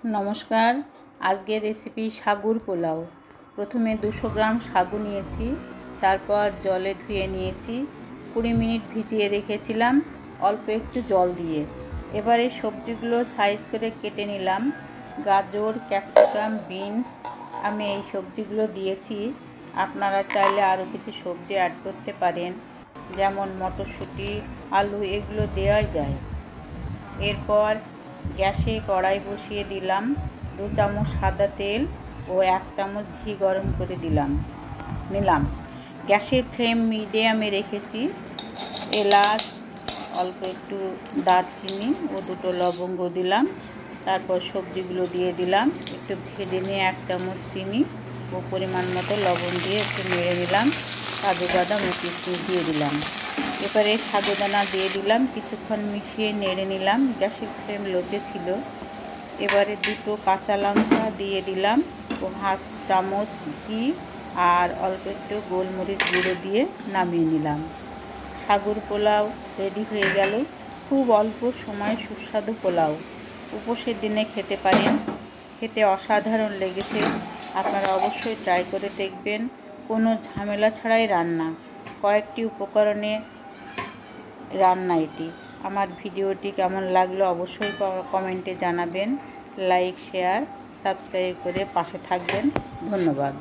নমস্কার। আজকের রেসিপি সাগুর পোলাও। প্রথমে 200 গ্রাম সাগু নিয়েছি, তারপর জলে ধুয়ে নিয়েছি, 20 মিনিট ভিজিয়ে রেখেছিলাম অল্প একটু জল দিয়ে। এবারে সবজিগুলো সাইজ করে কেটে নিলাম। গাজর, ক্যাপসিকাম, বিনস আমি এই সবজিগুলো দিয়েছি। আপনারা চাইলে আরও কিছু সবজি অ্যাড করতে পারেন, যেমন মটরশুঁটি, আলু, এগুলো দেওয়া যায়। এরপর গ্যাসে কড়াই বসিয়ে দিলাম, 2 চামচ সাদা তেল ও 1 চামচ ঘি গরম করে নিলাম। গ্যাসের ফ্লেম মিডিয়ামে রেখেছি। এলাচ, অল্প একটু দারচিনি ও 2টো লবঙ্গ দিলাম। তারপর সবজিগুলো দিয়ে দিলাম। একটু ভেজে নিয়ে 1 চামচ চিনি ও পরিমাণ মতো লবণ দিয়ে একটু নেড়ে নিলাম। কাজু বাদাম ও কিশমিশ দিয়ে দিলাম। এবারে সাগুদানা দিয়ে দিলাম, কিছুক্ষণ মিশিয়ে নেড়ে নিলাম। গ্যাসের ফ্লেম লোতে ছিল। এবারে 2টো কাঁচা লঙ্কা দিয়ে দিলাম ও 1/2 চামচ ঘি আর অল্প একটু গোলমরিচ গুঁড়ো দিয়ে নামিয়ে নিলাম। সাগুর পোলাও রেডি হয়ে গেল। খুব অল্প সময় সুস্বাদু পোলাও। উপোসের দিনে খেতে পারেন। খেতে অসাধারণ লেগেছে। আপনারা অবশ্যই ট্রাই করে দেখবেন। কোনো ঝামেলা ছাড়াই রান্না, কয়েকটি উপকরণে রান্না এটি। আমার ভিডিওটি কেমন লাগলো অবশ্যই কমেন্টে জানাবেন। লাইক, শেয়ার, সাবস্ক্রাইব করে পাশে থাকবেন। ধন্যবাদ।